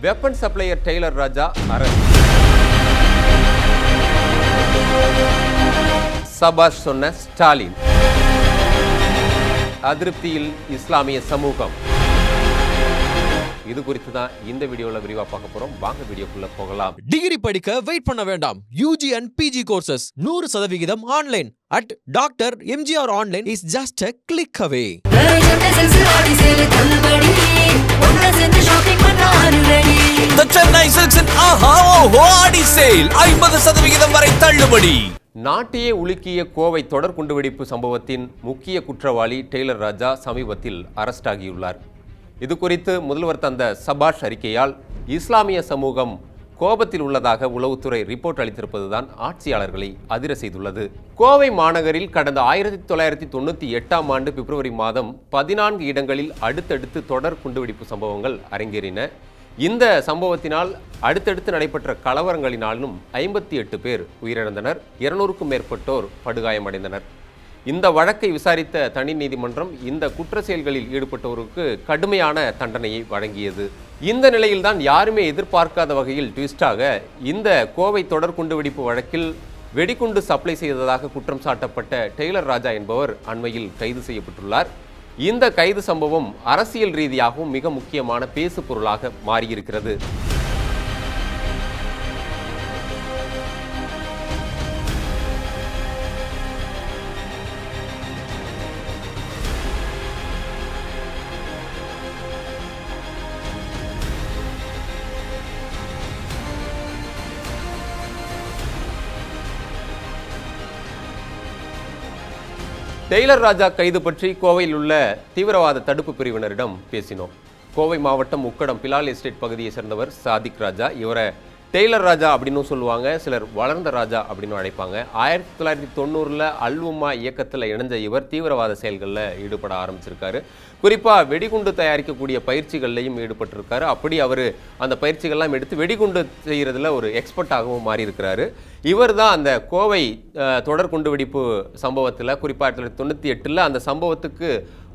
Weapon supplier Taylor ராஜா அரசு. சபாஷ் சொன்ன ஸ்டாலின். அதிருப்தியில் இஸ்லாமிய சமூகம். இது குறித்து தான் இந்த வீடியோல விரிவா பார்க்க போறோம். வாங்க வீடியோக்குள்ள போகலாம். டிகிரி படிக்க வெயிட் பண்ண வேண்டாம். UG and PG courses 100% online at Dr. MGR Online is just a click away. The Chennai Silks and Aha Adi Sale 50% வரை தள்ளுபடி. நாட்டையே உலுக்கிய கோவை தொடர் குண்டுவெடிப்பு சம்பவத்தின் முக்கிய குற்றவாளி டெய்லர் ராஜா சமீபத்தில் அரெஸ்ட் ஆகியுள்ளார். இது குறித்து முதல்வர் தந்த சபாஷ் அறிக்கையால் இஸ்லாமிய சமூகம் கோபத்தில் உள்ளதாக உளவுத்துறை ரிப்போர்ட் அளித்திருப்பதுதான் ஆட்சியாளர்களை அதிர செய்துள்ளது. கோவை மாநகரில் கடந்த 1998ஆம் ஆண்டு பிப்ரவரி மாதம் 14 இடங்களில் அடுத்தடுத்து தொடர் குண்டுவெடிப்பு சம்பவங்கள் அரங்கேறின. இந்த சம்பவத்தினால் அடுத்தடுத்து நடைபெற்ற கலவரங்களினாலும் 58 பேர் உயிரிழந்தனர், 200க்கும் மேற்பட்டோர் படுகாயமடைந்தனர். இந்த வழக்கை விசாரித்த தனி நீதிமன்றம் இந்த குற்ற செயல்களில் ஈடுபட்டோருக்கு கடுமையான தண்டனையை வழங்கியது. இந்த நிலையில்தான் யாருமே எதிர்பார்க்காத வகையில் ட்விஸ்டாக இந்த கோவை தொடர் குண்டுவெடிப்பு வழக்கில் வெடிகுண்டு சப்ளை செய்ததாக குற்றம் சாட்டப்பட்ட டெய்லர் ராஜா என்பவர் அண்மையில் கைது செய்யப்பட்டுள்ளார். இந்த கைது சம்பவம் அரசியல் ரீதியாகவும் மிக முக்கியமான பேசு பொருளாக மாறியிருக்கிறது. டெய்லர் ராஜா கைது பற்றி கோவையில் உள்ள தீவிரவாத தடுப்பு பிரிவினரிடம் பேசினோம். கோவை மாவட்டம் உக்கடம் பிலால் எஸ்டேட் பகுதியை சேர்ந்தவர் சாதிக் ராஜா. இவரை டெய்லர் ராஜா அப்படின்னு சொல்லுவாங்க, சிலர் வளர்ந்த ராஜா அப்படின்னு அழைப்பாங்க. 1990 அல்வுமா இயக்கத்தில் இணைஞ்ச இவர் தீவிரவாத செயல்களில் ஈடுபட ஆரம்பிச்சிருக்காரு. குறிப்பாக வெடிகுண்டு தயாரிக்கக்கூடிய பயிற்சிகள்லையும் ஈடுபட்டிருக்காரு. அப்படி அவர் அந்த பயிற்சிகள்லாம் எடுத்து வெடிகுண்டு செய்கிறதுல ஒரு எக்ஸ்பர்ட்டாகவும் மாறியிருக்கிறாரு. இவர் தான் அந்த கோவை தொடர் குண்டுவெடிப்பு சம்பவத்தில் குறிப்பாக 1998 அந்த சம்பவத்துக்கு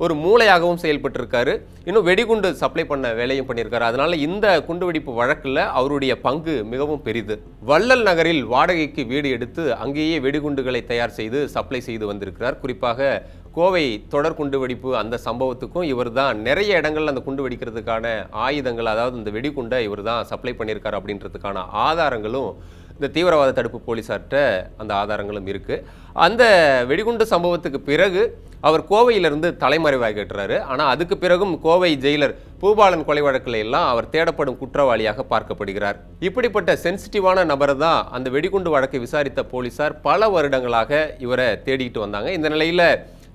ஒரு மூளையாகவும் செயல்பட்டிருக்காரு. இன்னும் வெடிகுண்டு சப்ளை பண்ண வேலையும் பண்ணியிருக்காரு. அதனால இந்த குண்டுவெடிப்பு வழக்கில் அவருடைய பங்கு மிகவும் பெரிது. வள்ளல் நகரில் வாடகைக்கு வீடு எடுத்து அங்கேயே வெடிகுண்டுகளை தயார் செய்து சப்ளை செய்து வந்திருக்கிறார். குறிப்பாக கோவை தொடர் குண்டு வெடிப்பு அந்த சம்பவத்துக்கும் இவர் தான் நிறைய இடங்கள்ல அந்த குண்டு வெடிக்கிறதுக்கான ஆயுதங்கள், அதாவது இந்த வெடிகுண்டை இவர் தான் சப்ளை பண்ணியிருக்காரு அப்படின்றதுக்கான ஆதாரங்களும் இந்த தீவிரவாத தடுப்பு போலீஸார்கிட்ட அந்த ஆதாரங்களும் இருக்குது. அந்த வெடிகுண்டு சம்பவத்துக்கு பிறகு அவர் கோவையிலிருந்து தலைமறைவாகிறாரு. ஆனால் அதுக்கு பிறகும் கோவை ஜெயிலர் பூபாலன் கொலை வழக்கில் எல்லாம் அவர் தேடப்படும் குற்றவாளியாக பார்க்கப்படுகிறார். இப்படிப்பட்ட சென்சிட்டிவான நபர் தான் அந்த வெடிகுண்டு வழக்கை விசாரித்த போலீஸார் பல வருடங்களாக இவரை தேடிட்டு வந்தாங்க. இந்த நிலையில்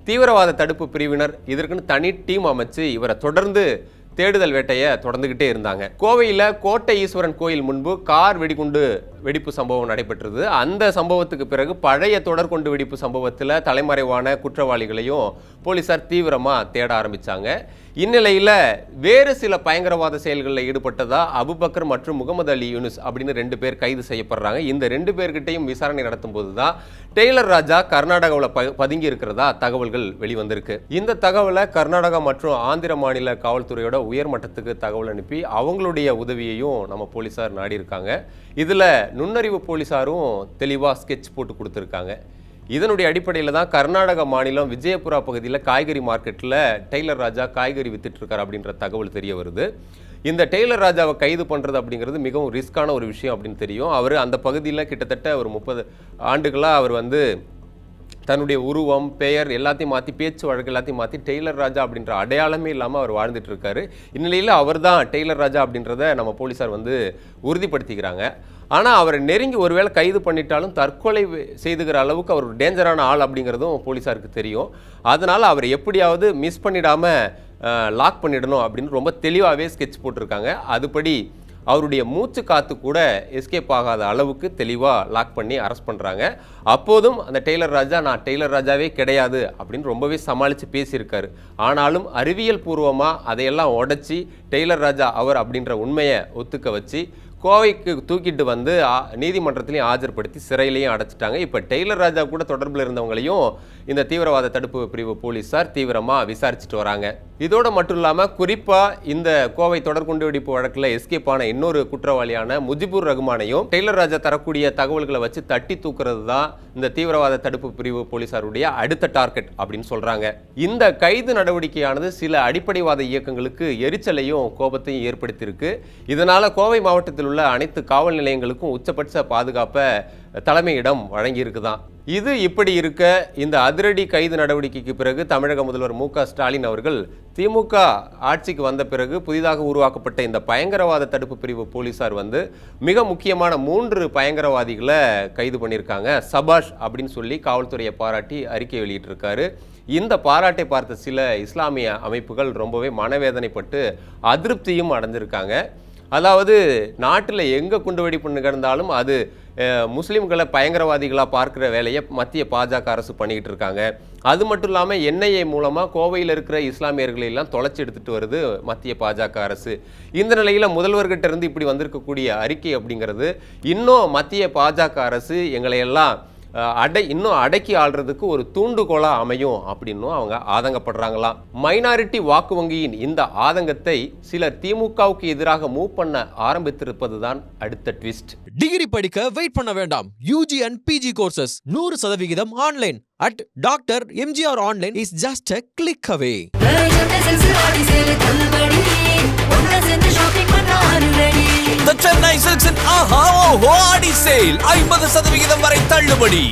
தீவிரவாத தடுப்பு பிரிவினர் இதற்குன்னு தனி டீம் அமைச்சு இவரை தொடர்ந்து தேடுதல் வேட்டையை தொடர்ந்துகிட்டே இருந்தாங்க. கோவையில் கோட்டை ஈஸ்வரன் கோயில் முன்பு கார் வெடிகுண்டு வெடிப்பு சம்பவம் நடைபெற்றது. அந்த சம்பவத்துக்கு பிறகு பழைய தொடர் குண்டு வெடிப்பு சம்பவத்தில் தலைமறைவான குற்றவாளிகளையும் போலீசார் தீவிரமாக தேட ஆரம்பித்தாங்க. இந்நிலையில் வேறு சில பயங்கரவாத செயல்களில் ஈடுபட்டதா அபுபக்கர் மற்றும் முகமது அலி யூனுஸ் அப்படின்னு 2 பேர் கைது செய்யப்படுறாங்க. இந்த 2 பேர்கிட்டையும் விசாரணை நடத்தும் போது தான் டெய்லர் ராஜா கர்நாடகாவில் பதுங்கி இருக்கிறதா தகவல்கள் வெளிவந்திருக்கு. இந்த தகவலை கர்நாடகா மற்றும் ஆந்திர மாநில காவல்துறையோட உயர்மட்டத்துக்கு தகவல் அனுப்பி அவங்களுடைய உதவியையும் நம்ம போலீஸார் நாடி இருக்காங்க. இதில் நுண்ணறிவு போலீஸாரும் தெளிவாக ஸ்கெட்ச் போட்டு கொடுத்துருக்காங்க. இதனுடைய அடிப்படையில் தான் கர்நாடக மாநிலம் விஜயபுரா பகுதியில் காய்கறி மார்க்கெட்டில் டெய்லர் ராஜா காய்கறி வித்துட்ருக்கார் அப்படின்ற தகவல் தெரிய வருது. இந்த டெய்லர் ராஜாவை கைது பண்ணுறது அப்படிங்கிறது மிகவும் ரிஸ்கான ஒரு விஷயம் அப்படின்னு தெரியும். அவர் அந்த பகுதியில் கிட்டத்தட்ட ஒரு 30 ஆண்டுகளாக அவர் தன்னுடைய உருவம், பெயர் எல்லாத்தையும் மாற்றி, பேச்சு வழக்கு எல்லாத்தையும் மாற்றி டெய்லர் ராஜா அப்படின்ற அடையாளமே இல்லாமல் அவர் வாழ்ந்துட்டு இருக்காரு. இந்நிலையில் அவர் தான் டெய்லர் ராஜா அப்படின்றத நம்ம போலீஸார் உறுதிப்படுத்திக்கிறாங்க. ஆனால் அவரை நெருங்கி ஒருவேளை கைது பண்ணிட்டாலும் தற்கொலை செய்துகிற அளவுக்கு அவர் டேஞ்சரான ஆள் அப்படிங்கிறதும் போலீஸாருக்கு தெரியும். அதனால் அவரை எப்படியாவது மிஸ் பண்ணிடாமல் லாக் பண்ணிடணும் அப்படின்னு ரொம்ப தெளிவாகவே ஸ்கெட்ச் போட்டிருக்காங்க. அதுபடி அவருடைய மூச்சு காத்து கூட எஸ்கேப் ஆகாத அளவுக்கு தெளிவாக லாக் பண்ணி அரெஸ்ட் பண்ணுறாங்க. அப்போதும் அந்த டெய்லர் ராஜா நான் டெய்லர் ராஜாவே கிடையாது அப்படின்னு ரொம்பவே சமாளித்து பேசியிருக்காரு. ஆனாலும் அறிவியல் பூர்வமாக அதையெல்லாம் உடைச்சி டெய்லர் ராஜா அவர் அப்படின்ற உண்மையை ஒத்துக்க வச்சு கோவைக்கு தூக்கிட்டு வந்து நீதிமன்றத்திலையும் ஆஜர்படுத்தி சிறையிலையும் அடைச்சிட்டாங்க. இப்போ டெய்லர் ராஜா கூட தொடர்பில் இருந்தவங்களையும் இந்த தீவிரவாத தடுப்பு பிரிவு போலீஸார் தீவிரமாக விசாரிச்சுட்டு வராங்க. இதோடு மட்டும் இல்லாமல் குறிப்பாக இந்த கோவை தொடர் குண்டுவெடிப்பு வழக்கில் எஸ்கேப் ஆன இன்னொரு குற்றவாளியான முஜிபுர் ரகுமானையும் டெய்லர் ராஜா தரக்கூடிய தகவல்களை வச்சு தட்டி தூக்குறது தான் இந்த தீவிரவாத தடுப்பு பிரிவு போலீஸாருடைய அடுத்த டார்கெட் அப்படின்னு சொல்றாங்க. இந்த கைது நடவடிக்கையானது சில அடிப்படைவாத இயக்கங்களுக்கு எரிச்சலையும் கோபத்தையும் ஏற்படுத்தியிருக்கு. இதனால கோவை மாவட்டத்தில் உள்ள அனைத்து காவல் நிலையங்களுக்கும் உச்சபட்ச பாதுகாப்பை தலைமையிடம் வழங்கியிருக்குதான். இது இப்படி இருக்க இந்த அதிரடி கைது நடவடிக்கைக்கு பிறகு தமிழக முதல்வர் மு.க. ஸ்டாலின் அவர்கள் திமுக ஆட்சிக்கு வந்த பிறகு புதிதாக உருவாக்கப்பட்ட இந்த பயங்கரவாத தடுப்பு பிரிவு போலீஸார் வந்து மிக முக்கியமான 3 பயங்கரவாதிகளை கைது பண்ணியிருக்காங்க. சபாஷ் அப்படின்னு சொல்லி காவல்துறையை பாராட்டி அறிக்கை வெளியிட்டிருக்காரு. இந்த பாராட்டை பார்த்த சில இஸ்லாமிய அமைப்புகள் ரொம்பவே மனவேதனைப்பட்டு அதிருப்தியும் அடைஞ்சிருக்காங்க. அதாவது நாட்டில் எங்கே குண்டுவெடிப்பு நிகழ்ந்தாலும் அது முஸ்லீம்களை பயங்கரவாதிகளாக பார்க்குற வேலையை மத்திய பாஜக அரசு பண்ணிக்கிட்டு இருக்காங்க. அது மட்டும் இல்லாமல் என்ஐஏ மூலமாக கோவையில் இருக்கிற இஸ்லாமியர்களை எல்லாம் தொலைச்சி எடுத்துகிட்டு வருது மத்திய பாஜக அரசு. இந்த நிலையில் முதல்வர்கிட்ட இருந்து இப்படி வந்திருக்கக்கூடிய அறிக்கை அப்படிங்கிறது இன்னும் மத்திய பாஜக அரசு எங்களை எல்லாம் இன்னும் அடக்கி ஆள்றதுக்கு ஒரு தூண்டுகோலா அமையும் அப்படின்னும் அவங்க ஆதங்கப்படுறாங்களாம். மைனாரிட்டி வாக்கு வங்கியின் இந்த ஆதங்கத்தை சிலர் திமுகவுக்கு எதிராக மூவ் பண்ண ஆரம்பித்திருப்பதுதான் அடுத்த ட்விஸ்ட். டிகிரி படிக்க வெயிட் பண்ண வேண்டாம். UG and PG courses 100% online at Dr. MGR Online is just a click away. The Chennai Silks in Aha Oho Adi Sale 50% வரை தள்ளுபடி.